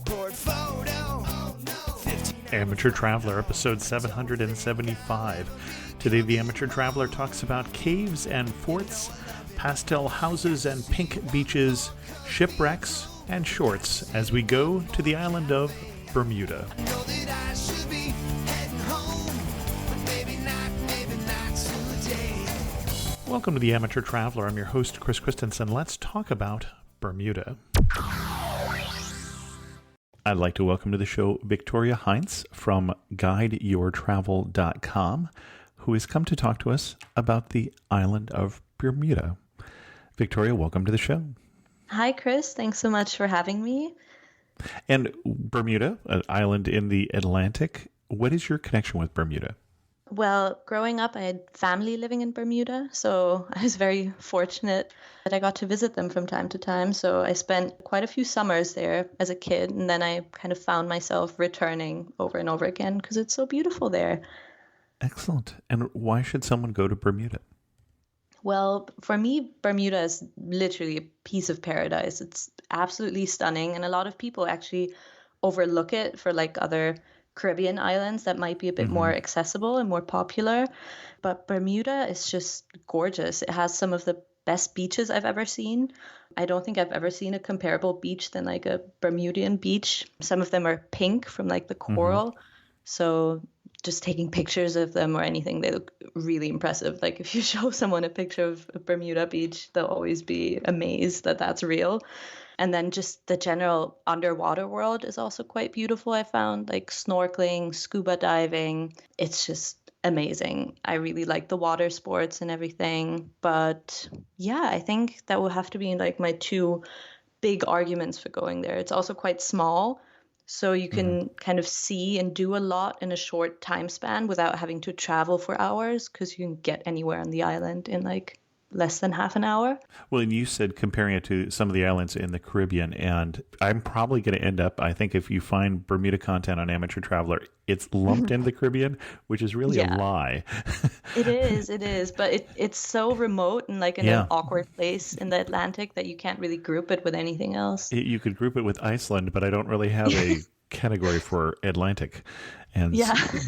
passport photo. Amateur Traveler, episode 775. Today, the Amateur Traveler talks about caves and forts, pastel houses and pink beaches, shipwrecks, and shorts as we go to the island of Bermuda. Welcome to the Amateur Traveler. I'm your host, Chris Christensen. Let's talk about Bermuda. I'd like to welcome to the show Victoria Heinz from GuideYourTravel.com, who has come to talk to us about the island of Bermuda. Victoria, welcome to the show. Hi, Chris. Thanks so much for having me. And Bermuda, an island in the Atlantic, what is your connection with Bermuda? Well, growing up, I had family living in Bermuda, so I was very fortunate that I got to visit them from time to time. So I spent quite a few summers there as a kid, and then I kind of found myself returning over and over again because it's so beautiful there. Excellent. And why should someone go to Bermuda? Well, for me, Bermuda is literally a piece of paradise. It's absolutely stunning, and a lot of people actually overlook it for like other Caribbean islands that might be a bit more accessible and more popular. But Bermuda is just gorgeous. It has some of the best beaches I've ever seen. I don't think I've ever seen a comparable beach than like a Bermudian beach. Some of them are pink from like the coral. So just taking pictures of them or anything, they look really impressive. Like if you show someone a picture of a Bermuda beach, they'll always be amazed that that's real. And then just the general underwater world is also quite beautiful, I found, like snorkeling, scuba diving. It's just amazing. I really like the water sports and everything. But yeah, I think that will have to be like my two big arguments for going there. It's also quite small, so you can kind of see and do a lot in a short time span without having to travel for hours because you can get anywhere on the island in like less than half an hour. Well, and you said comparing it to some of the islands in the Caribbean, and I'm probably going to end up, I think if you find Bermuda content on Amateur Traveler, it's lumped into the Caribbean, which is really a lie. It is. But it's so remote and like in an awkward place in the Atlantic that you can't really group it with anything else. You could group it with Iceland, but I don't really have a category for Atlantic. And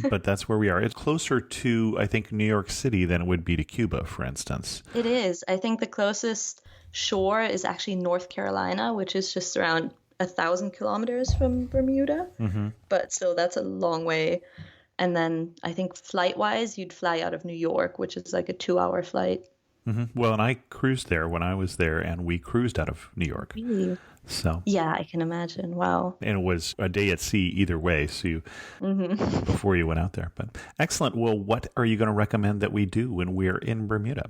but that's where we are. It's closer to, I think, New York City than it would be to Cuba, for instance. It is. I think the closest shore is actually North Carolina, which is just around 1,000 kilometers from Bermuda. But still, that's a long way. And then I think flight-wise, you'd fly out of New York, which is like a 2-hour flight. Well, and I cruised there when I was there, and we cruised out of New York. Really? So yeah, I can imagine. Wow. And it was a day at sea either way, so you, before you went out there. But excellent. Well, what are you going to recommend that we do when we're in Bermuda?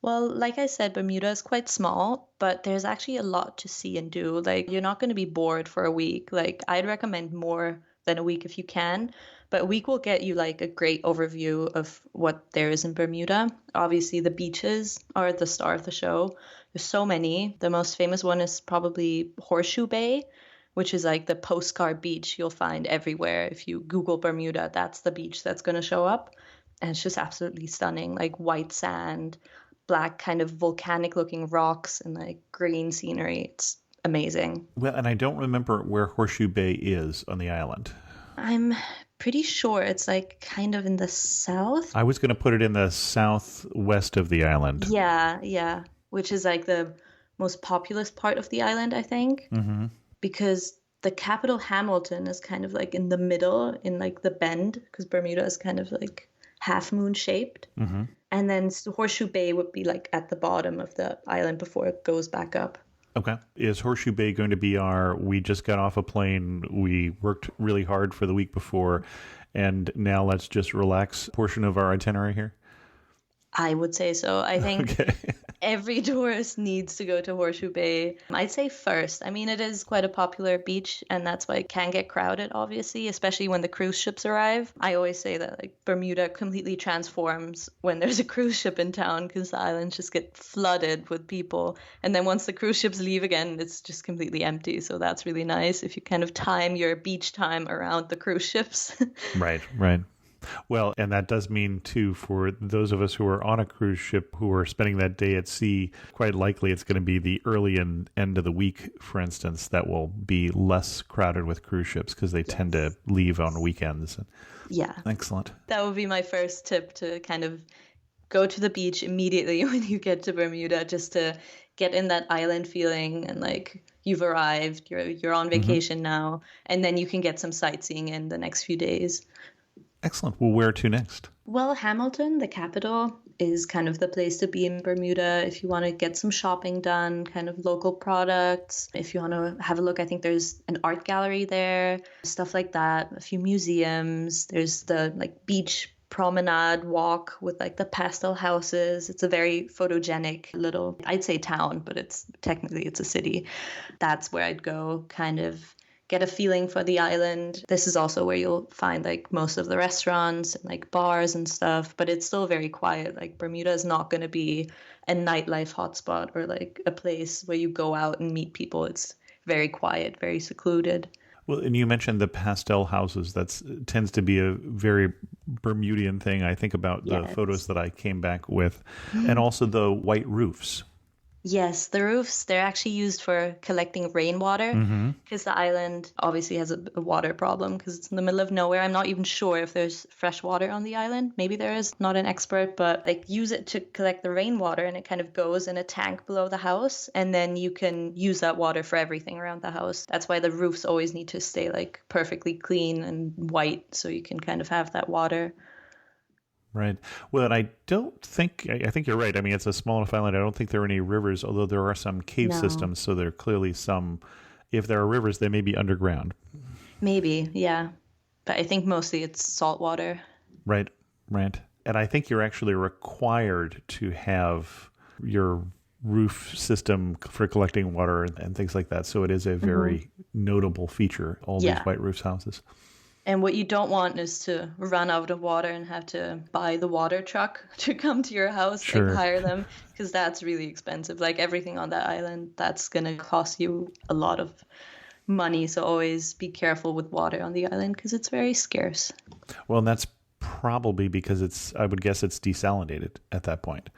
Well, like I said, Bermuda is quite small, but there's actually a lot to see and do. Like, you're not going to be bored for a week. Like, I'd recommend more than a week if you can, but a week will get you like a great overview of what there is in Bermuda. Obviously, the beaches are the star of the show. There's so many. The most famous one is probably Horseshoe Bay, which is like the postcard beach you'll find everywhere. If you Google Bermuda, that's the beach that's going to show up. And it's just absolutely stunning, like white sand, black kind of volcanic looking rocks, and like green scenery. It's amazing. Well, and I don't remember where Horseshoe Bay is on the island. I'm pretty sure it's like kind of in the south. I was going to put it in the southwest of the island. Yeah. Which is like the most populous part of the island, I think. Because the capital Hamilton is kind of like in the middle, in like the bend, because Bermuda is kind of like half moon shaped. And then Horseshoe Bay would be like at the bottom of the island before it goes back up. Okay. Is Horseshoe Bay going to be we just got off a plane, we worked really hard for the week before, and now let's just relax portion of our itinerary here? I would say so. I think every tourist needs to go to Horseshoe Bay. I'd say first. I mean, it is quite a popular beach, and that's why it can get crowded, obviously, especially when the cruise ships arrive. I always say that like Bermuda completely transforms when there's a cruise ship in town because the islands just get flooded with people. And then once the cruise ships leave again, it's just completely empty. So that's really nice if you kind of time your beach time around the cruise ships. Right. Well, and that does mean, too, for those of us who are on a cruise ship who are spending that day at sea, quite likely it's going to be the early and end of the week, for instance, that will be less crowded with cruise ships because they tend to leave on weekends. Yeah. Excellent. That would be my first tip, to kind of go to the beach immediately when you get to Bermuda, just to get in that island feeling and like you've arrived, you're on vacation now, and then you can get some sightseeing in the next few days. Excellent. Well, where to next? Well, Hamilton, the capital, is kind of the place to be in Bermuda if you want to get some shopping done, kind of local products. If you want to have a look, I think there's an art gallery there, stuff like that, a few museums. There's the like beach promenade walk with like the pastel houses. It's a very photogenic little, I'd say town, but it's a city. That's where I'd go, kind of get a feeling for the island. This is also where you'll find like most of the restaurants and like bars and stuff, but it's still very quiet. Like Bermuda is not going to be a nightlife hotspot or like a place where you go out and meet people. It's very quiet, very secluded. Well, and you mentioned the pastel houses. That tends to be a very Bermudian thing. I think about the photos that I came back with, and also the white roofs. Yes, the roofs, they're actually used for collecting rainwater because the island obviously has a water problem because it's in the middle of nowhere. I'm not even sure if there's fresh water on the island. Maybe there is, not an expert, but like use it to collect the rainwater, and it kind of goes in a tank below the house, and then you can use that water for everything around the house. That's why the roofs always need to stay like perfectly clean and white so you can kind of have that water. Right. Well, and I think you're right. I mean, it's a small enough island. I don't think there are any rivers, although there are some cave systems. So there are clearly some, if there are rivers, they may be underground. Maybe, yeah. But I think mostly it's salt water. Right. And I think you're actually required to have your roof system for collecting water and things like that. So it is a very notable feature, all these white roofs houses. And what you don't want is to run out of water and have to buy the water truck to come to your house and hire them, because that's really expensive. Like everything on that island, that's going to cost you a lot of money. So always be careful with water on the island because it's very scarce. Well, and that's probably because I would guess it's desalinated at that point,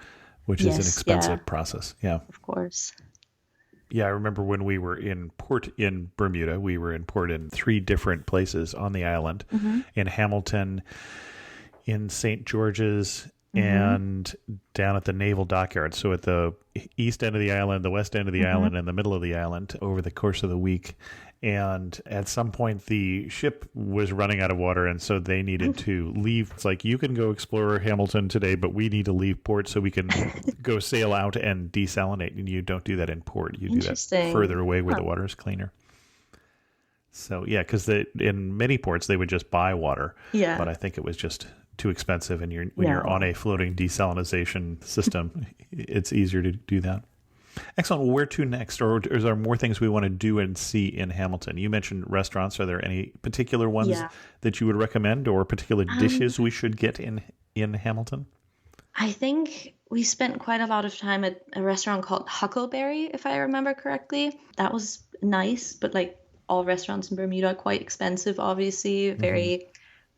which is an expensive process. Yeah, of course. Yeah, I remember when we were in port in Bermuda, we were in port in 3 different places on the island, in Hamilton, in St. George's, and down at the Naval Dockyard. So at the east end of the island, the west end of the island, and the middle of the island over the course of the week. And at some point, the ship was running out of water, and so they needed to leave. It's like, you can go explore Hamilton today, but we need to leave port so we can go sail out and desalinate. And you don't do that in port. You do that further away where the water is cleaner. So, yeah, because in many ports, they would just buy water. Yeah. But I think it was just too expensive. And when you're on a floating desalination system, it's easier to do that. Excellent. Well, where to next? Or is there more things we want to do and see in Hamilton? You mentioned restaurants. Are there any particular ones that you would recommend, or particular dishes we should get in Hamilton? I think we spent quite a lot of time at a restaurant called Huckleberry, if I remember correctly. That was nice, but like all restaurants in Bermuda are quite expensive, obviously. Very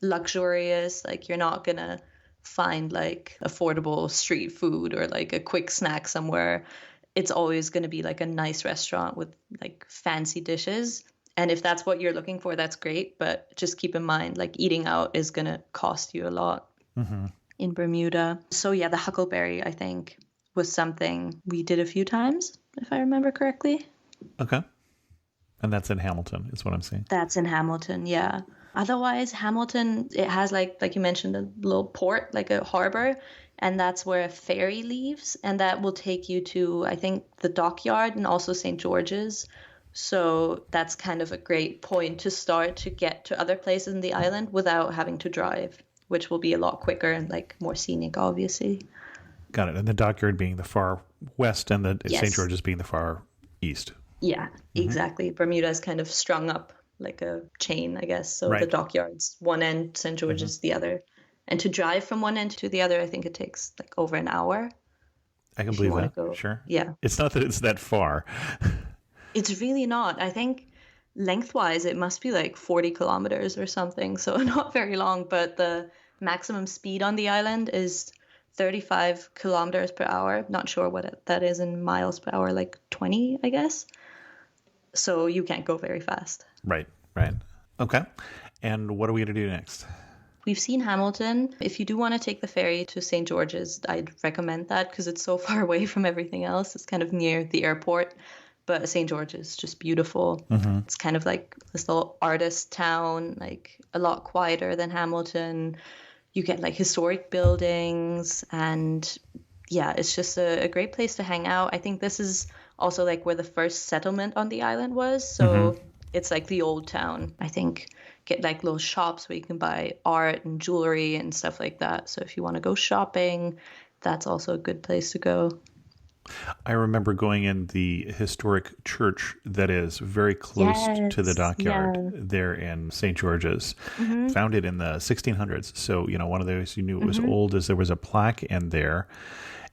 luxurious. Like you're not going to find like affordable street food or like a quick snack somewhere. It's always going to be like a nice restaurant with like fancy dishes. And if that's what you're looking for, that's great. But just keep in mind, like eating out is going to cost you a lot in Bermuda. So yeah, the Huckleberry, I think, was something we did a few times, if I remember correctly. Okay. And that's in Hamilton, is what I'm saying. That's in Hamilton, yeah. Otherwise, Hamilton, it has like you mentioned, a little port, like a harbor. And that's where a ferry leaves, and that will take you to, I think, the dockyard and also St. George's. So that's kind of a great point to start to get to other places in the island without having to drive, which will be a lot quicker and like more scenic, obviously. Got it. And the dockyard being the far west and the St. George's being the far east. Yeah, exactly. Bermuda is kind of strung up like a chain, I guess. So the dockyard's one end, St. George's the other. And to drive from one end to the other, I think it takes like over an hour. I can believe that. Sure. Yeah. It's not that it's that far. It's really not. I think lengthwise, it must be like 40 kilometers or something. So not very long, but the maximum speed on the island is 35 kilometers per hour. Not sure what that is in miles per hour, like 20, I guess. So you can't go very fast. Right, right. Okay. And what are we going to do next? We've seen Hamilton. If you do want to take the ferry to St. George's, I'd recommend that because it's so far away from everything else. It's kind of near the airport, but St. George's is just beautiful. Mm-hmm. It's kind of like this little artist town, like a lot quieter than Hamilton. You get like historic buildings, and yeah, it's just a great place to hang out. I think this is also like where the first settlement on the island was. So it's like the old town, I think. Get like little shops where you can buy art and jewelry and stuff like that. So if you want to go shopping, that's also a good place to go. I remember going in the historic church that is very close to the dockyard there in St. George's. Founded in the 1600s. So, one of those you knew it was old as there was a plaque in there.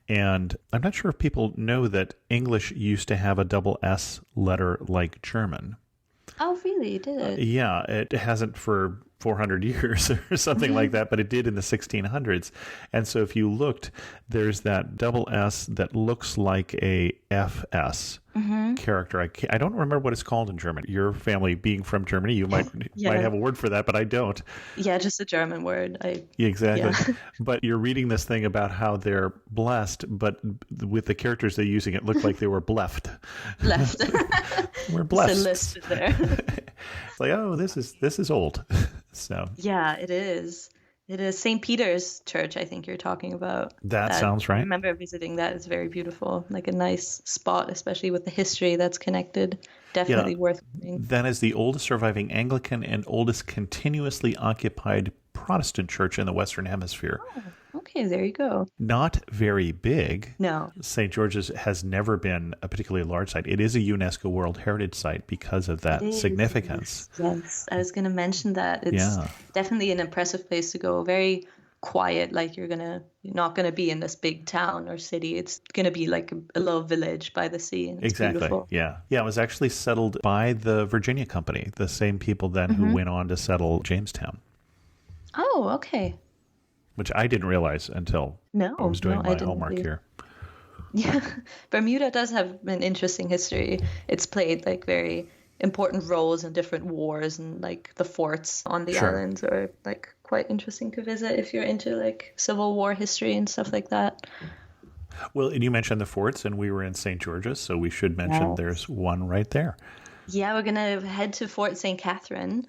And I'm not sure if people know that English used to have a double S letter like German. Oh, really? Did it? Yeah, it hasn't for 400 years or something like that, but it did in the 1600s. And so if you looked, there's that double S that looks like a FS character. I don't remember what it's called in German. Your family being from Germany, you might have a word for that, but I don't. Yeah, just a German word. Exactly. Yeah. But you're reading this thing about how they're blessed, but with the characters they're using, it looked like they were bleft. Left. We're blessed. It's a list there. It's like, oh, this is old. So yeah, it is. It is St. Peter's Church, I think you're talking about. That sounds right. I remember visiting that. It's very beautiful. Like a nice spot, especially with the history that's connected. Definitely worth going. That is the oldest surviving Anglican and oldest continuously occupied Protestant church in the Western Hemisphere. Oh, okay, there you go. Not very big. No. St. George's has never been a particularly large site. It is a UNESCO World Heritage Site because of that significance. Yes, I was going to mention that. It's definitely an impressive place to go. Very quiet, like you're not going to be in this big town or city. It's going to be like a little village by the sea. And it's beautiful. Yeah. Yeah, it was actually settled by the Virginia Company, the same people then who went on to settle Jamestown. Oh, okay. Which I didn't realize until I was doing my homework here. Yeah, Bermuda does have an interesting history. It's played like very important roles in different wars, and like the forts on the islands are like quite interesting to visit if you're into like Civil War history and stuff like that. Well, and you mentioned the forts, and we were in St. George's, so we should mention there's one right there. Yeah, we're going to head to Fort St. Catherine,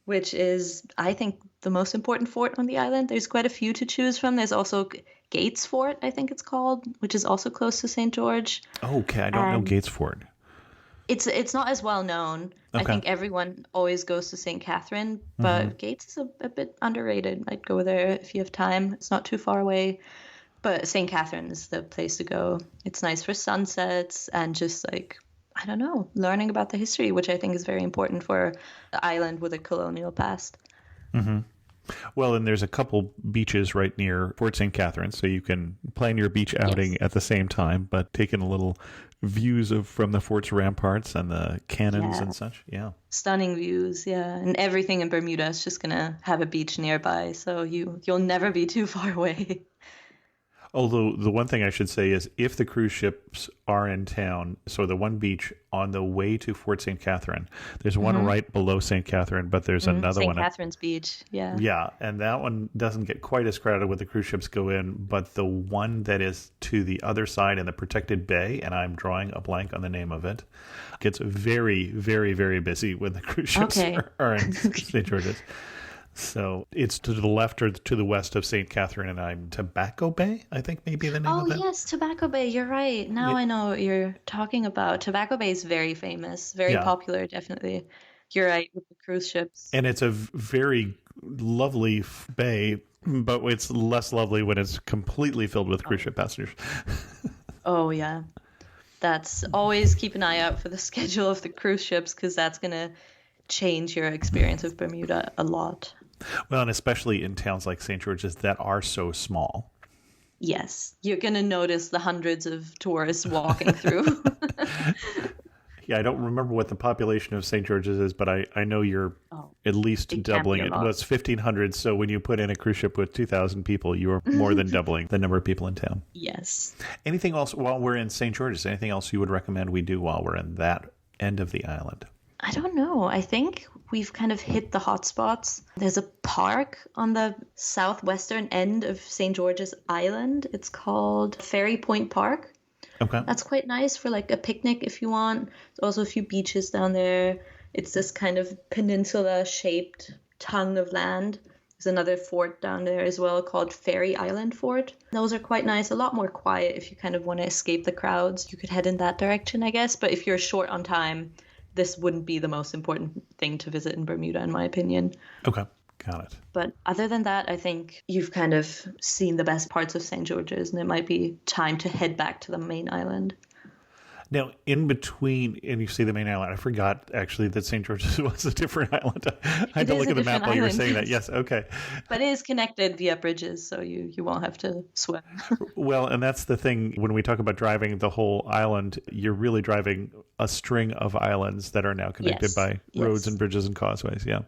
which is, I think, the most important fort on the island. There's quite a few to choose from. There's also Gates Fort, I think it's called, which is also close to St. George. Okay, I don't know Gates Fort. It's not as well known. Okay. I think everyone always goes to St. Catherine, but Gates is a bit underrated. I'd go there if you have time. It's not too far away. But St. Catherine is the place to go. It's nice for sunsets and just like, I don't know, learning about the history, which I think is very important for the island with a colonial past. Mm-hmm. Well, and there's a couple beaches right near Fort St. Catherine, so you can plan your beach outing at the same time, but taking a little views from the fort's ramparts and the cannons and such. Yeah. Stunning views, yeah. And everything in Bermuda is just going to have a beach nearby, so you'll never be too far away. Although the one thing I should say is if the cruise ships are in town, so the one beach on the way to Fort St. Catherine, there's one right below St. Catherine, but there's another one. St. Catherine's Beach, yeah. Yeah, and that one doesn't get quite as crowded when the cruise ships go in, but the one that is to the other side in the protected bay, and I'm drawing a blank on the name of it, gets very, very, very busy when the cruise ships are in St. George's. So it's to the left or to the west of St. Catherine, and I'm Tobacco Bay, I think maybe the name of it. Oh, yes, Tobacco Bay. You're right. Now I know what you're talking about. Tobacco Bay is very famous, very popular, definitely. You're right with the cruise ships. And it's a very lovely bay, but it's less lovely when it's completely filled with cruise ship passengers. Oh, yeah. That's always keep an eye out for the schedule of the cruise ships, because that's going to change your experience of Bermuda a lot. Well, and especially in towns like St. George's that are so small. Yes, you're going to notice the hundreds of tourists walking through. Yeah, I don't remember what the population of St. George's is, but I know you're at least doubling it. Well, it's 1,500, so when you put in a cruise ship with 2,000 people, you are more than doubling the number of people in town. Yes. Anything else while we're in St. George's? Anything else you would recommend we do while we're in that end of the island? I don't know. I think we've kind of hit the hot spots. There's a park on the southwestern end of St. George's Island. It's called Ferry Point Park. Okay. That's quite nice for like a picnic if you want. There's also a few beaches down there. It's this kind of peninsula-shaped tongue of land. There's another fort down there as well called Ferry Island Fort. Those are quite nice. A lot more quiet if you kind of want to escape the crowds. You could head in that direction, I guess. But if you're short on time, this wouldn't be the most important thing to visit in Bermuda, in my opinion. Okay, got it. But other than that, I think you've kind of seen the best parts of St. George's, and it might be time to head back to the main island. Now, in between, and you see the main island, I forgot actually that St. George's was a different island. I had to look at the map while you were saying that. Yes, okay. But it is connected via bridges, so you won't have to swim. Well, and that's the thing. When we talk about driving the whole island, you're really driving a string of islands that are now connected by roads and bridges and causeways. Yeah.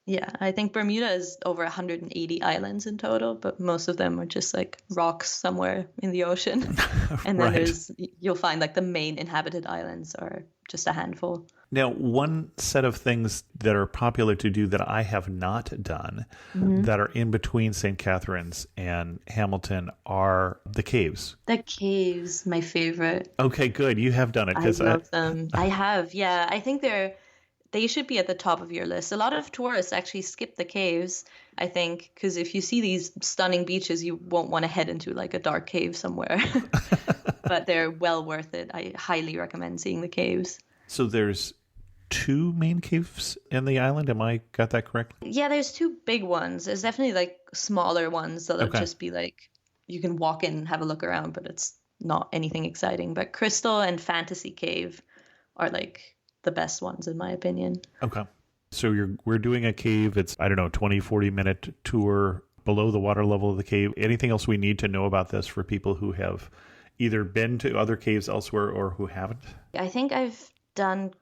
Yeah, I think Bermuda is over 180 islands in total, but most of them are just like rocks somewhere in the ocean. And then you'll find like the main inhabited islands are just a handful. Now, one set of things that are popular to do that I have not done that are in between St. Catharines and Hamilton are the caves. The caves, my favorite. Okay, good. You have done it. I love them. I have, yeah. I think they should be at the top of your list. A lot of tourists actually skip the caves, I think, because if you see these stunning beaches, you won't want to head into like a dark cave somewhere. But they're well worth it. I highly recommend seeing the caves. So there's 2 main caves in the island. Am I got that correct? Yeah, there's 2 big ones. There's definitely like smaller ones that'll just be like, you can walk in and have a look around, but it's not anything exciting. But Crystal and Fantasy Cave are like the best ones in my opinion. Okay. So we're doing a cave. It's, 20-40 minute tour below the water level of the cave. Anything else we need to know about this for people who have either been to other caves elsewhere or who haven't? I think I've done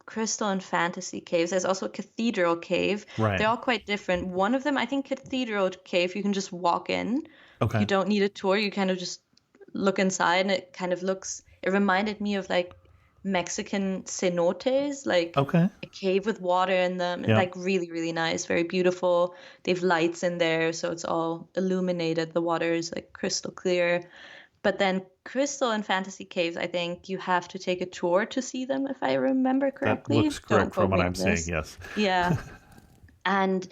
Crystal and Fantasy Caves. There's also a Cathedral Cave. Right. They're all quite different. One of them, I think Cathedral Cave, you can just walk in. Okay. You don't need a tour. You kind of just look inside and it reminded me of like Mexican cenotes, like a cave with water in them. Yeah. Like really, really nice, very beautiful. They have lights in there, so it's all illuminated. The water is like crystal clear. But then Crystal and Fantasy Caves, I think you have to take a tour to see them, if I remember correctly. That looks correct from what I'm saying, yes. Yeah. And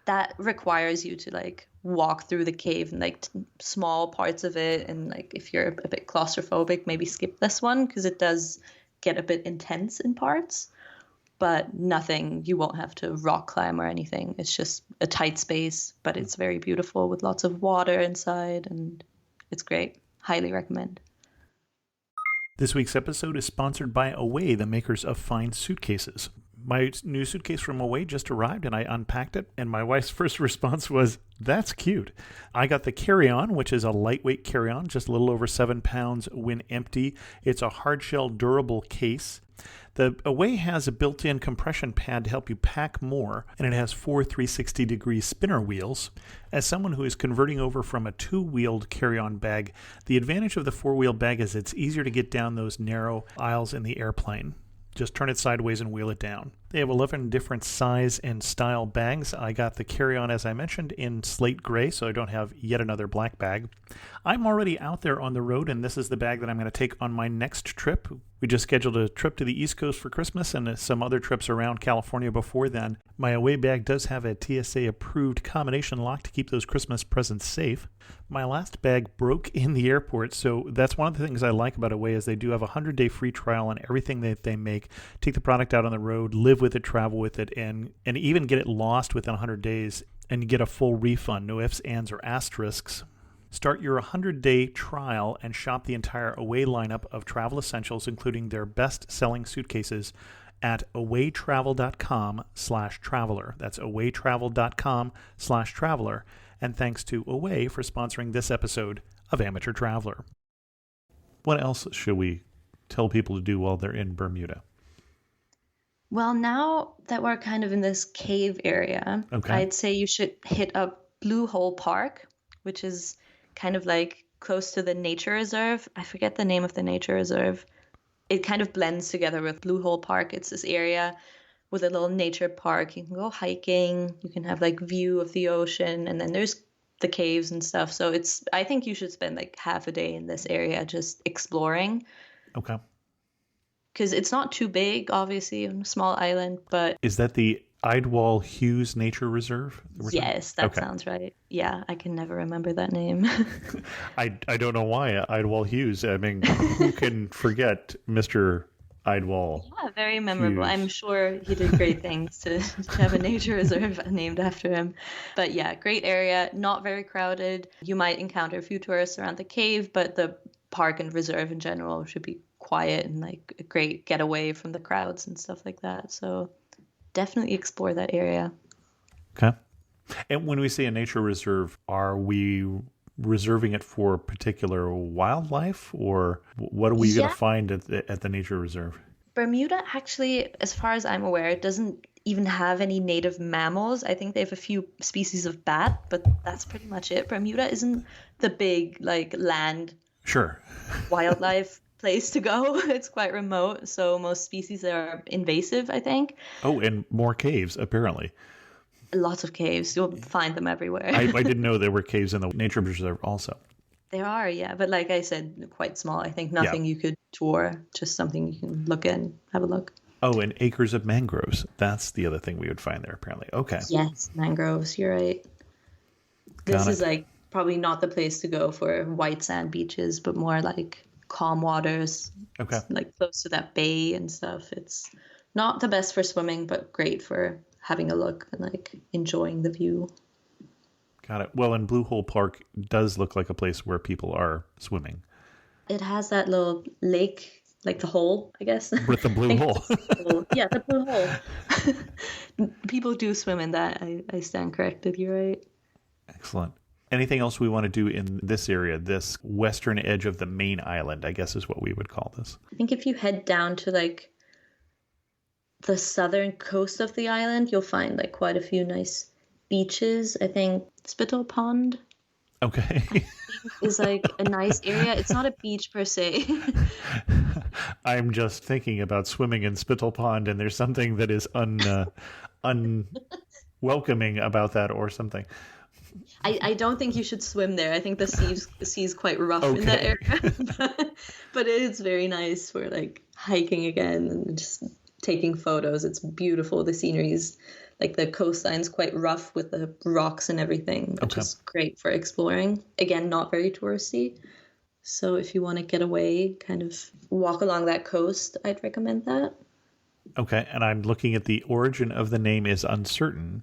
that requires you to like walk through the cave and like small parts of it. And like if you're a bit claustrophobic, maybe skip this one because it does get a bit intense in parts, but nothing, you won't have to rock climb or anything. It's just a tight space, but it's very beautiful with lots of water inside and it's great. Highly recommend. This week's episode is sponsored by Away, the makers of fine suitcases. My new suitcase from Away just arrived and I unpacked it, and my wife's first response was, "That's cute." I got the carry-on, which is a lightweight carry-on, just a little over 7 pounds when empty. It's a hard-shell durable case. The Away has a built-in compression pad to help you pack more, and it has 4 360-degree spinner wheels. As someone who is converting over from a 2-wheeled carry-on bag, the advantage of the 4-wheel bag is it's easier to get down those narrow aisles in the airplane. Just turn it sideways and wheel it down. They have 11 different size and style bags. I got the carry-on, as I mentioned, in slate gray, so I don't have yet another black bag. I'm already out there on the road, and this is the bag that I'm going to take on my next trip. We just scheduled a trip to the East Coast for Christmas and some other trips around California before then. My Away bag does have a TSA-approved combination lock to keep those Christmas presents safe. My last bag broke in the airport, so that's one of the things I like about Away is they do have a 100-day free trial on everything that they make. Take the product out on the road, live with it, travel with it, and even get it lost within 100 days and get a full refund. No ifs, ands, or asterisks. Start your 100-day trial and shop the entire Away lineup of travel essentials, including their best-selling suitcases, at awaytravel.com/traveler. That's awaytravel.com/traveler. And thanks to Away for sponsoring this episode of Amateur Traveler. What else should we tell people to do while they're in Bermuda? Well, now that we're kind of in this cave area, Okay. I'd say you should hit up Blue Hole Park, which is kind of like close to the nature reserve. I forget the name of the nature reserve. It kind of blends together with Blue Hole Park. It's this area with a little nature park. You can go hiking, you can have like view of the ocean, and then there's the caves and stuff. So I think you should spend like half a day in this area just exploring. Okay. Because it's not too big, obviously, on a small island, but Is that the Idwall Hughes Nature Reserve? yes, that sounds right. Yeah, I can never remember that name. I don't know why Idwall Hughes. I mean, who can forget Mr. Idwall? Yeah, very memorable. Hughes. I'm sure he did great things to have a nature reserve named after him. But yeah, great area, not very crowded. You might encounter a few tourists around the cave, but the park and reserve in general should be quiet and like a great getaway from the crowds and stuff like that. So definitely explore that area. Okay. And when we say a nature reserve, are we reserving it for particular wildlife, or what are we going to find at the nature reserve? Bermuda actually, as far as I'm aware, doesn't even have any native mammals. I think they have a few species of bat, but that's pretty much it. Bermuda isn't the big like land wildlife place to go. It's quite remote, so most species are invasive, I think. Oh, and more caves, apparently. Lots of caves. You'll find them everywhere. I didn't know there were caves in the nature reserve also. There are, yeah. But like I said, quite small. I think nothing you could tour, just something you can look in, have a look. Oh, and acres of mangroves. That's the other thing we would find there, apparently. Okay. Yes, mangroves. You're right. This is like probably not the place to go for white sand beaches, but more like calm waters. Okay. It's like close to that bay and stuff. It's not the best for swimming, but great for having a look and like enjoying the view. Got it. Well, and Blue Hole Park does look like a place where people are swimming. It has that little lake, like the hole, I guess. With the blue hole. Yeah, the blue hole. People do swim in that. I stand corrected. You're right. Excellent. Anything else we want to do in this area, this western edge of the main island, I guess is what we would call this? I think if you head down to like the southern coast of the island, you'll find like quite a few nice beaches. I think Spittle Pond is like a nice area. It's not a beach per se. I'm just thinking about swimming in Spittle Pond, and there's something that is unwelcoming about that or something. I don't think you should swim there. I think the sea's quite rough in that area. But it is very nice for like hiking again and just taking photos. It's beautiful. The scenery's like the coastline's quite rough with the rocks and everything, which is great for exploring. Again, not very touristy. So if you want to get away, kind of walk along that coast, I'd recommend that. Okay, and I'm looking at the origin of the name is uncertain,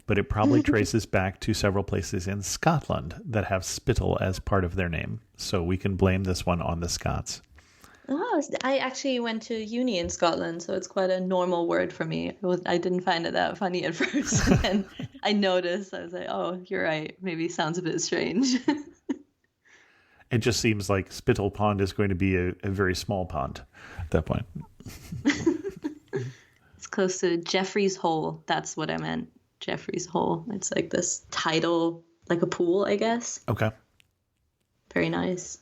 but it probably traces back to several places in Scotland that have Spittle as part of their name. So we can blame this one on the Scots. Oh, I actually went to uni in Scotland, so it's quite a normal word for me. I didn't find it that funny at first. And I noticed, I was like, oh, you're right. Maybe it sounds a bit strange. It just seems like Spittle Pond is going to be a very small pond at that point. It's close to Jeffrey's Hole. That's what I meant. Jeffrey's Hole. It's like this tidal, like a pool, I guess. Okay. Very nice.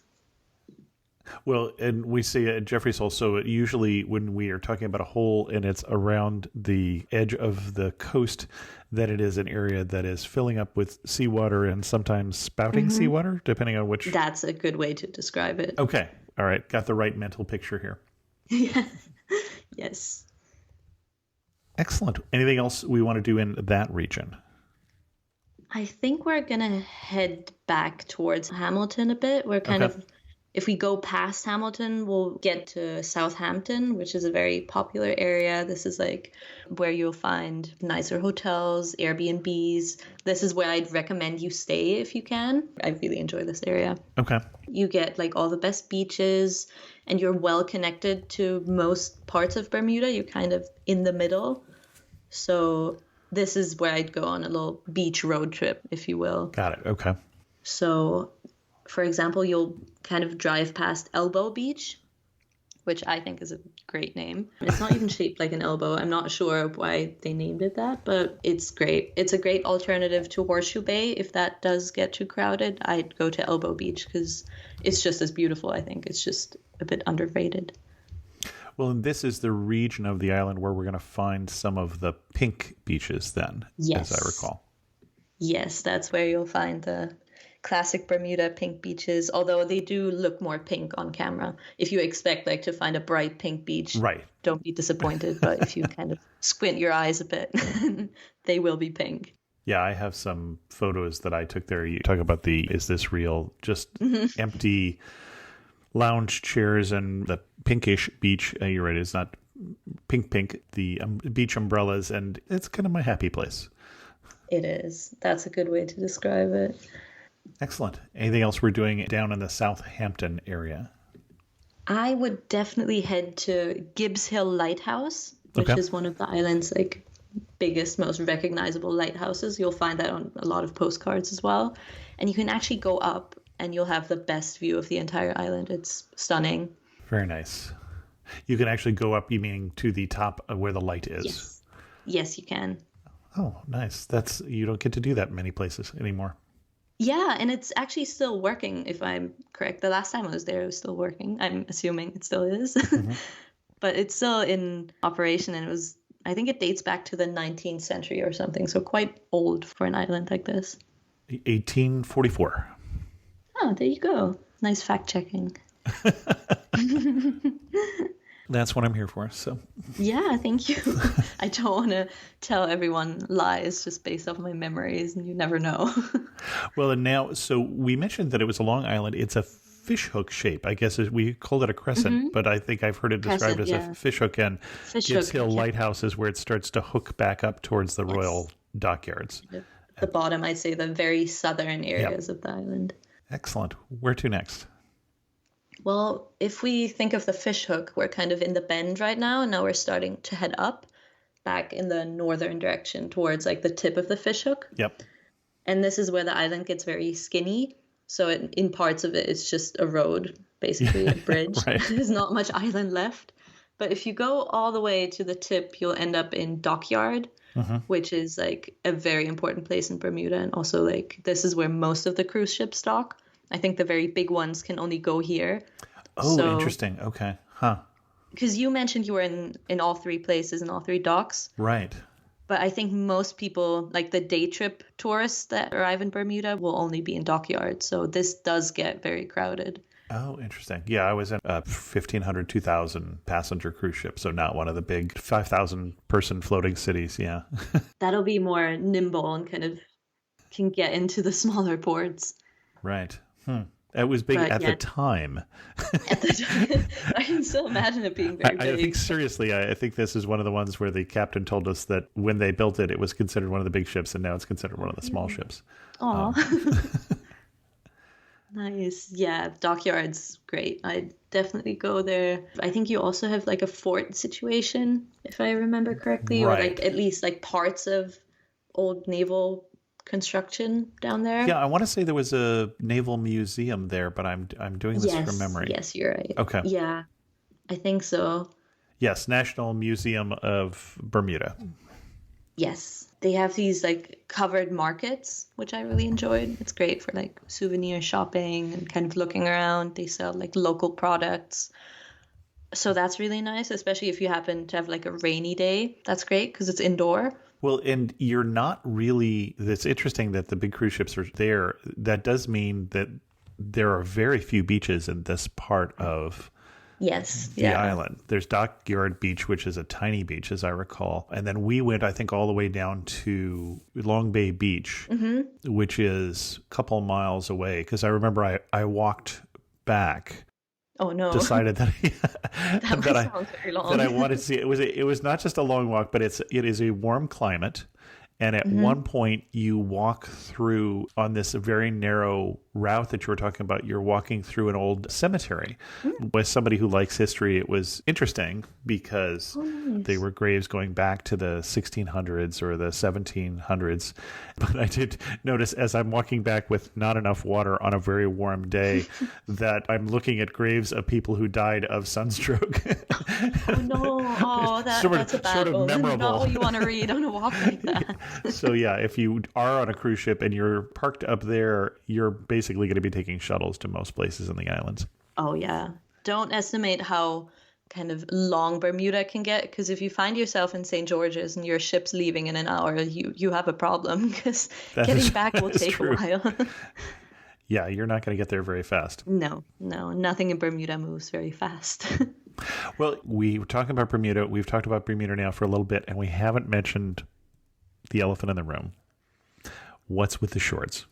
Well, and we say at Jeffrey's Hole, so usually when we are talking about a hole and it's around the edge of the coast, that it is an area that is filling up with seawater and sometimes spouting seawater, depending on which... That's a good way to describe it. Okay. All right. Got the right mental picture here. Yeah. Yes. Excellent. Anything else we want to do in that region? I think we're going to head back towards Hamilton a bit. We're kind of... If we go past Hamilton, we'll get to Southampton, which is a very popular area. This is like where you'll find nicer hotels, Airbnbs. This is where I'd recommend you stay if you can. I really enjoy this area. Okay. You get like all the best beaches and you're well connected to most parts of Bermuda. You're kind of in the middle. So this is where I'd go on a little beach road trip, if you will. Got it. Okay. So, for example, you'll kind of drive past Elbow Beach, which I think is a great name. It's not even shaped like an elbow. I'm not sure why they named it that, but it's great. It's a great alternative to Horseshoe Bay. If that does get too crowded, I'd go to Elbow Beach because it's just as beautiful, I think. It's just a bit underrated. Well, and this is the region of the island where we're going to find some of the pink beaches then, yes. as I recall. Yes, that's where you'll find the classic Bermuda pink beaches, although they do look more pink on camera. If you expect like to find a bright pink beach, right, don't be disappointed. But if you kind of squint your eyes a bit, they will be pink. Yeah, I have some photos that I took there. You talk about is this real, just empty lounge chairs and the pinkish beach. You're right, it's not pink, the beach umbrellas, and it's kind of my happy place. It is. That's a good way to describe it. Excellent. Anything else we're doing down in the Southampton area? I would definitely head to Gibbs Hill Lighthouse, which is one of the island's like biggest, most recognizable lighthouses. You'll find that on a lot of postcards as well. And you can actually go up and you'll have the best view of the entire island. It's stunning. Very nice. You can actually go up, you mean to the top of where the light is? Yes. Yes, you can. Oh, nice. You don't get to do that in many places anymore. Yeah, and it's actually still working, if I'm correct. The last time I was there, it was still working. I'm assuming it still is. Mm-hmm. But it's still in operation, and I think it dates back to the 19th century or something, so quite old for an island like this. 1844. Oh, there you go. Nice fact-checking. That's what I'm here for. So yeah, thank you. I don't want to tell everyone lies just based off my memories, and you never know. Well, and now, so we mentioned that it was a long island. It's a fishhook shape. I guess we called it a crescent, but I think I've heard it described as a fishhook. And Gibbs Hill Lighthouse is where it starts to hook back up towards the Royal Dockyards. The bottom, I'd say, the very southern areas of the island. Excellent. Where to next? Well, if we think of the fishhook, we're kind of in the bend right now, and now we're starting to head up back in the northern direction towards like the tip of the fishhook. Yep. And this is where the island gets very skinny. So in parts of it, it's just a road, basically a bridge. Right. There's not much island left. But if you go all the way to the tip, you'll end up in Dockyard, which is like a very important place in Bermuda. And also like this is where most of the cruise ships dock. I think the very big ones can only go here. Oh, so, interesting. Okay. Huh. Because you mentioned you were in all three places, in all three docks. Right. But I think most people, like the day trip tourists that arrive in Bermuda, will only be in Dockyard. So this does get very crowded. Oh, interesting. Yeah, I was in a 1,500, 2,000 passenger cruise ship, so not one of the big 5,000 person floating cities. Yeah. That'll be more nimble and kind of can get into the smaller ports. Right. It was big at the time. At the time. I can still imagine it being very big. I think, seriously, I think this is one of the ones where the captain told us that when they built it, it was considered one of the big ships, and now it's considered one of the small ships. Aw. Nice. Yeah, Dockyard's great. I'd definitely go there. I think you also have like a fort situation, if I remember correctly, right. Or like at least like parts of old naval construction down there. Yeah, I want to say there was a naval museum there, but I'm doing this from memory. Yes, you're right. Okay. Yeah, I think so. Yes, National Museum of Bermuda. Yes. They have these like covered markets, which I really enjoyed. It's great for like souvenir shopping and kind of looking around. They sell like local products. So that's really nice, especially if you happen to have like a rainy day. That's great because it's indoor. Well, and you're not really, it's interesting that the big cruise ships are there. That does mean that there are very few beaches in this part of the island. There's Dockyard Beach, which is a tiny beach, as I recall. And then we went, I think, all the way down to Long Bay Beach, which is a couple miles away. Because I remember I walked back. Oh no! Decided that sounds very long. That I wanted to see it. Was not just a long walk, but it is a warm climate, and at one point you walk through on this very narrow route that you were talking about, you're walking through an old cemetery. With somebody who likes history, it was interesting because they were graves going back to the 1600s or the 1700s. But I did notice as I'm walking back with not enough water on a very warm day that I'm looking at graves of people who died of sunstroke. Oh no! Oh, that's a bad one. Memorable. Not what you want to read on a walk like that. So yeah, if you are on a cruise ship and you're parked up there, you're basically going to be taking shuttles to most places in the islands. Oh yeah. Don't estimate how kind of long Bermuda can get, because if you find yourself in St. George's and your ship's leaving in an hour, you have a problem, because getting back will take a while. Yeah, you're not going to get there very fast. No, nothing in Bermuda moves very fast. Well, we were talking about Bermuda. We've talked about Bermuda now for a little bit, and we haven't mentioned the elephant in the room. What's with the shorts?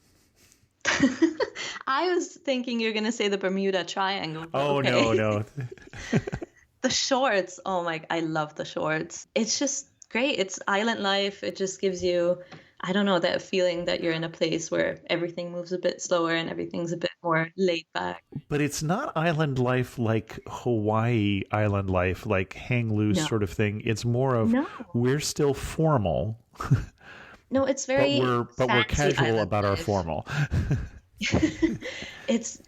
I was thinking you're going to say the Bermuda Triangle. Oh, okay. No. The shorts. Oh my, I love the shorts. It's just great. It's island life. It just gives you, I don't know, that feeling that you're in a place where everything moves a bit slower and everything's a bit more laid back. But it's not island life like Hawaii island life, like hang loose sort of thing. It's more of we're still formal. No, it's very but we're casual about our formal. It's,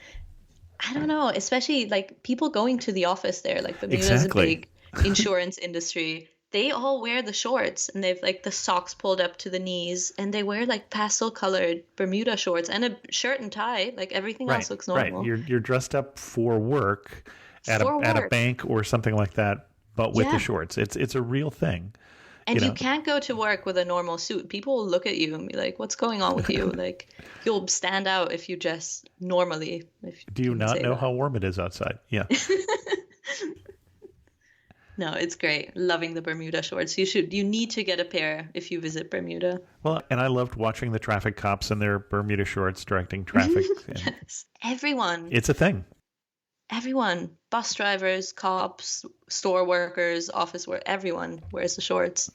I don't know, especially like people going to the office there, like Bermuda's a big insurance industry. They all wear the shorts and they've like the socks pulled up to the knees and they wear like pastel colored Bermuda shorts and a shirt and tie. Like everything else looks normal. Right. You're dressed up for work at a bank or something like that, but with the shorts. It's a real thing. And you can't go to work with a normal suit. People will look at you and be like, what's going on with you? Like, you'll stand out if you dress normally. Do you not know how warm it is outside? Yeah. No, it's great. Loving the Bermuda shorts. You need to get a pair if you visit Bermuda. Well, and I loved watching the traffic cops in their Bermuda shorts directing traffic. Yes. Everyone. It's a thing. Everyone, bus drivers, cops, store workers, office work, everyone wears the shorts.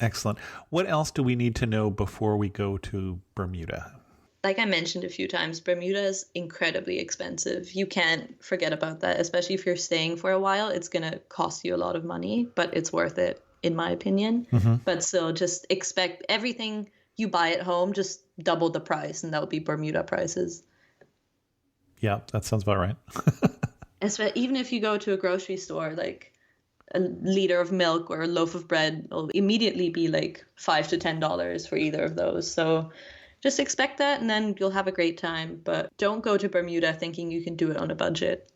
Excellent. What else do we need to know before we go to Bermuda? Like I mentioned a few times, Bermuda is incredibly expensive. You can't forget about that, especially if you're staying for a while. It's going to cost you a lot of money, but it's worth it, in my opinion. Mm-hmm. But still, just expect everything you buy at home, just double the price, and that'll be Bermuda prices. Yeah, that sounds about right. Even if you go to a grocery store, like a liter of milk or a loaf of bread will immediately be like $5 to $10 for either of those. So just expect that and then you'll have a great time. But don't go to Bermuda thinking you can do it on a budget.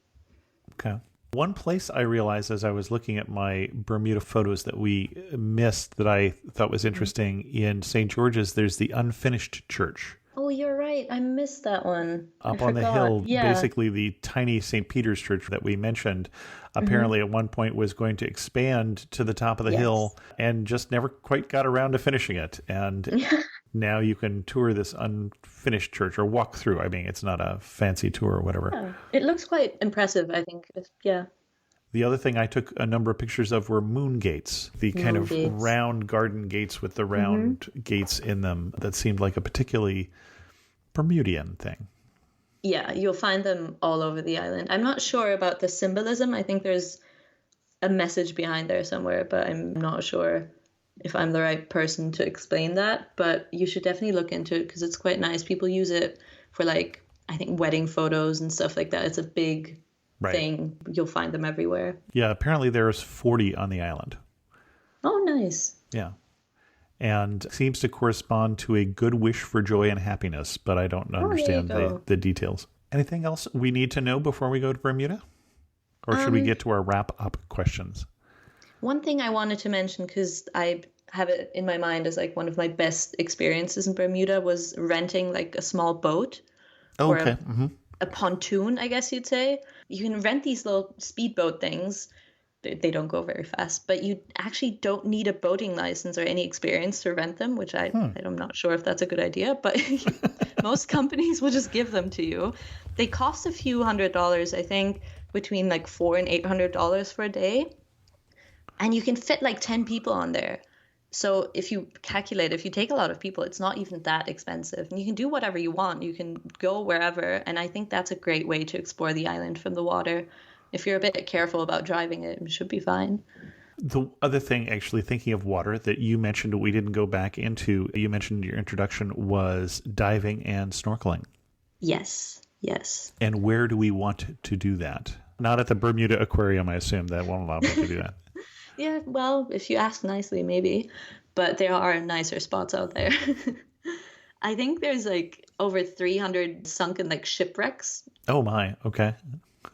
Okay. One place I realized as I was looking at my Bermuda photos that we missed that I thought was interesting, in St. George's, there's the unfinished church. Oh, you're right. I missed that one. Up on the hill, basically the tiny St. Peter's Church that we mentioned, apparently at one point was going to expand to the top of the hill and just never quite got around to finishing it. And now you can tour this unfinished church or walk through. I mean, it's not a fancy tour or whatever. Yeah. It looks quite impressive, I think. Yeah. The other thing I took a number of pictures of were moon gates, the kind of round garden gates with the round gates in them that seemed like a particularly Bermudian thing. Yeah, you'll find them all over the island. I'm not sure about the symbolism. I think there's a message behind there somewhere, but I'm not sure if I'm the right person to explain that. But you should definitely look into it because it's quite nice. People use it for, like, I think wedding photos and stuff like that. It's a big thing. You'll find them everywhere. Yeah, apparently there's 40 on the island. Oh, nice. Yeah. And seems to correspond to a good wish for joy and happiness, but I don't understand the details. Anything else we need to know before we go to Bermuda? Or should we get to our wrap-up questions? One thing I wanted to mention, because I have it in my mind as like one of my best experiences in Bermuda, was renting like a small boat. Oh, okay. A pontoon, I guess you'd say. You can rent these little speedboat things. They don't go very fast, but you actually don't need a boating license or any experience to rent them, which I'm not sure if that's a good idea, but most companies will just give them to you. They cost a few $100s, I think, between like $400 and $800 for a day. And you can fit like 10 people on there. So if you calculate, if you take a lot of people, it's not even that expensive. And you can do whatever you want. You can go wherever. And I think that's a great way to explore the island from the water. If you're a bit careful about driving it, it should be fine. The other thing, actually, thinking of water that you mentioned we didn't go back into, you mentioned in your introduction, was diving and snorkeling. Yes. And where do we want to do that? Not at the Bermuda Aquarium, I assume. That won't allow me to do that. Yeah, well, if you ask nicely, maybe. But there are nicer spots out there. I think there's like over 300 sunken like shipwrecks. Oh my, okay.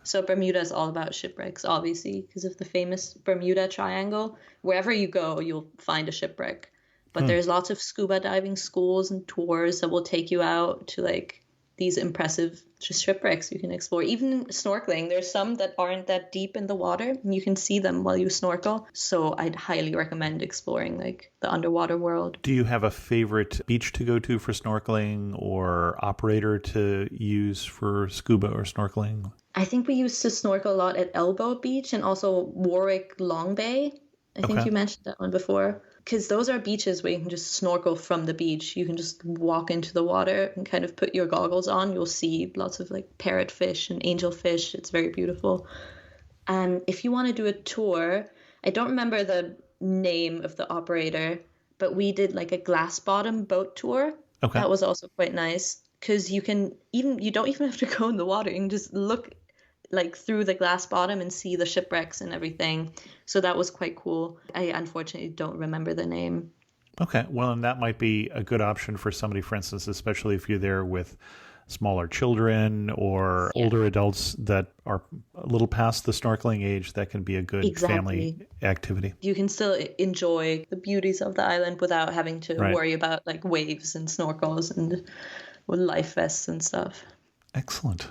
So Bermuda is all about shipwrecks, obviously, because of the famous Bermuda Triangle. Wherever you go, you'll find a shipwreck. But there's lots of scuba diving schools and tours that will take you out to like these impressive shipwrecks you can explore. Even snorkeling, there's some that aren't that deep in the water, and you can see them while you snorkel. So I'd highly recommend exploring like the underwater world. Do you have a favorite beach to go to for snorkeling or operator to use for scuba or snorkeling? I think we used to snorkel a lot at Elbow Beach and also Warwick Long Bay. I think you mentioned that one before. Because those are beaches where you can just snorkel from the beach. You can just walk into the water and kind of put your goggles on. You'll see lots of like parrotfish and angelfish. It's very beautiful. And if you want to do a tour, I don't remember the name of the operator, but we did like a glass bottom boat tour. Okay. That was also quite nice because you don't even have to go in the water. You can just look like through the glass bottom and see the shipwrecks and everything. So that was quite cool. I unfortunately don't remember the name. Okay. Well, and that might be a good option for somebody, for instance, especially if you're there with smaller children or older adults that are a little past the snorkeling age. That can be a good family activity. You can still enjoy the beauties of the island without having to worry about like waves and snorkels and with life vests and stuff. Excellent.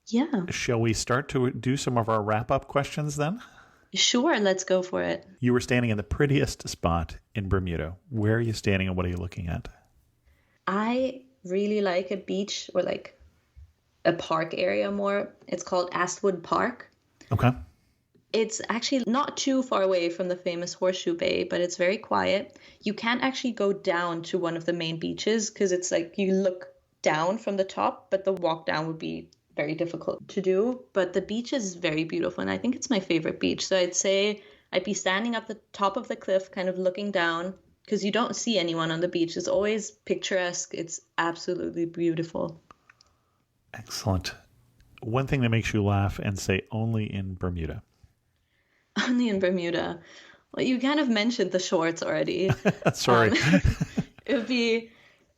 Yeah. Shall we start to do some of our wrap-up questions then? Sure, let's go for it. You were standing in the prettiest spot in Bermuda. Where are you standing and what are you looking at? I really like a beach or like a park area more. It's called Astwood Park. Okay. It's actually not too far away from the famous Horseshoe Bay, but it's very quiet. You can't actually go down to one of the main beaches because it's like you look down from the top, but the walk down would be very difficult to do. But the beach is very beautiful, and I think it's my favorite beach. So I'd say I'd be standing at the top of the cliff, kind of looking down, because you don't see anyone on the beach. It's always picturesque. It's absolutely beautiful. Excellent. One thing that makes you laugh and say only in Bermuda. Only in Bermuda. Well, you kind of mentioned the shorts already. Sorry. It would be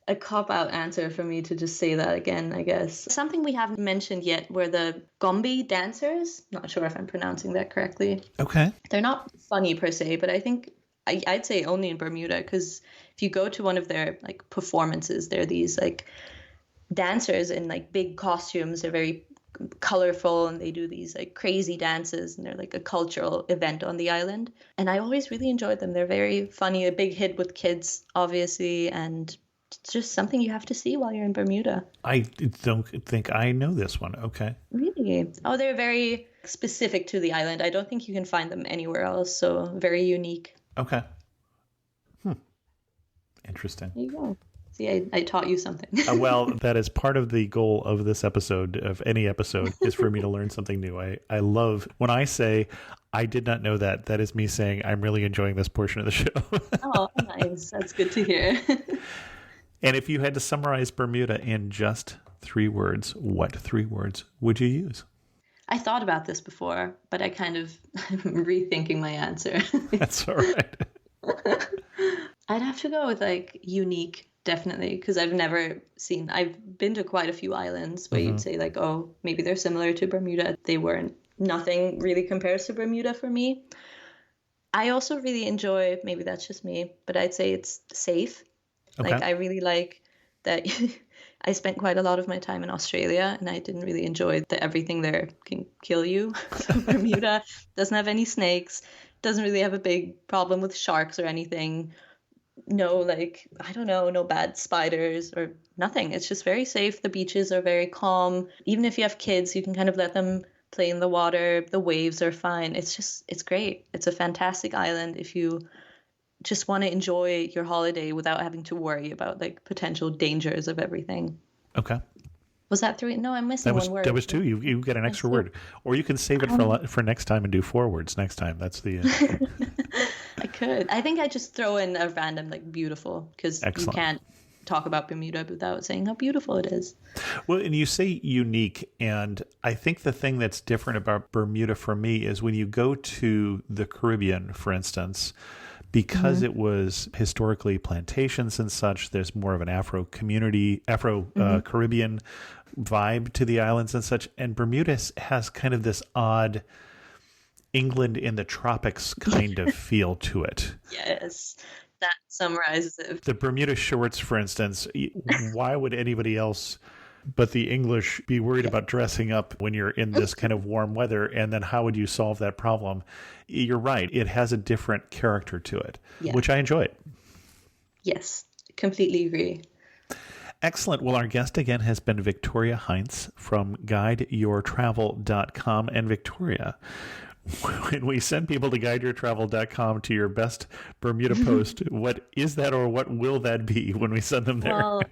a cop-out answer for me to just say that again, I guess. Something we haven't mentioned yet were the Gombe dancers. Not sure if I'm pronouncing that correctly. Okay. They're not funny per se, but I think I'd say only in Bermuda, because if you go to one of their like performances, they're these like dancers in like big costumes. They're very colorful and they do these like crazy dances, and they're like a cultural event on the island. And I always really enjoyed them. They're very funny, a big hit with kids, obviously, and it's just something you have to see while you're in Bermuda. I don't think I know this one. Okay. Really? Oh, they're very specific to the island. I don't think you can find them anywhere else. So very unique. Okay. Interesting. There you go. See, I taught you something. Well, that is part of the goal of this episode, of any episode, is for me to learn something new. I love when I say, I did not know that. That is me saying, I'm really enjoying this portion of the show. Oh, nice. That's good to hear. And if you had to summarize Bermuda in just 3 words, what 3 words would you use? I thought about this before, but I kind of am rethinking my answer. That's all right. I'd have to go with like unique, definitely, because I've been to quite a few islands where you'd say like, oh, maybe they're similar to Bermuda. They weren't. Nothing really compares to Bermuda for me. I also really enjoy, maybe that's just me, but I'd say it's safe. Okay. Like I really like that. I spent quite a lot of my time in Australia and I didn't really enjoy that everything there can kill you. So Bermuda doesn't have any snakes, doesn't really have a big problem with sharks or anything. No, like, I don't know, no bad spiders or nothing. It's just very safe. The beaches are very calm. Even if you have kids, you can kind of let them play in the water. The waves are fine. It's great. It's a fantastic island if you just want to enjoy your holiday without having to worry about like potential dangers of everything. Okay. Was that 3? No, I'm missing one word. That was 2. You get an extra word. Or you can save it for next time and do 4 words next time. That's the... I could. I think I just throw in a random like beautiful, because you can't talk about Bermuda without saying how beautiful it is. Well, and you say unique, and I think the thing that's different about Bermuda for me is when you go to the Caribbean, for instance, because it was historically plantations and such, there's more of an Afro-Caribbean vibe to the islands and such, and Bermuda has kind of this odd England in the tropics kind of feel to it. Yes. That summarizes it. The Bermuda shorts, for instance, why would anybody else but the English be worried about dressing up when you're in this kind of warm weather? And then how would you solve that problem? You're right. It has a different character to it, which I enjoy. Yes, completely agree. Excellent. Well, our guest again has been Victoria Heinz from guideyourtravel.com. And Victoria, when we send people to guideyourtravel.com to your best Bermuda post, what is that, or what will that be when we send them there? Well,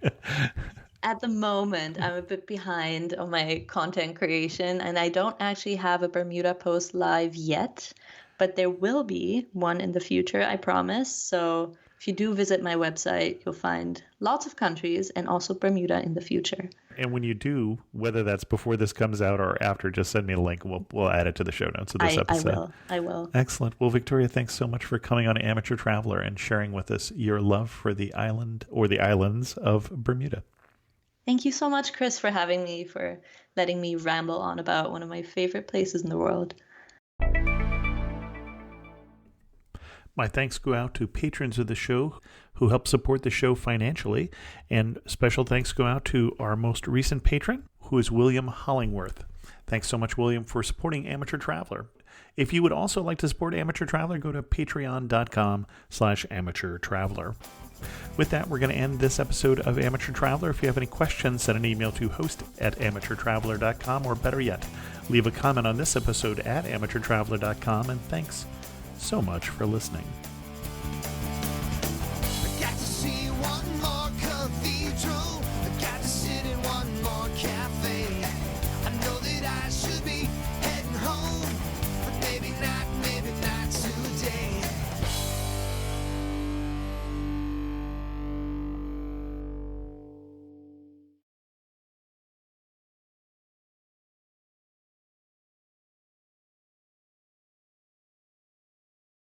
at the moment, I'm a bit behind on my content creation, and I don't actually have a Bermuda post live yet, but there will be one in the future, I promise. So if you do visit my website, you'll find lots of countries and also Bermuda in the future. And when you do, whether that's before this comes out or after, just send me a link. We'll add it to the show notes of this episode. I will. Excellent. Well, Victoria, thanks so much for coming on Amateur Traveler and sharing with us your love for the island or the islands of Bermuda. Thank you so much, Chris, for having me, for letting me ramble on about one of my favorite places in the world. My thanks go out to patrons of the show who help support the show financially, and special thanks go out to our most recent patron, who is William Hollingworth. Thanks so much, William, for supporting Amateur Traveler. If you would also like to support Amateur Traveler, go to patreon.com/amateurtraveler. With that, we're going to end this episode of Amateur Traveler. If you have any questions, send an email to host@amateurtraveler.com, or better yet, leave a comment on this episode at amateurtraveler.com, and thanks so much for listening.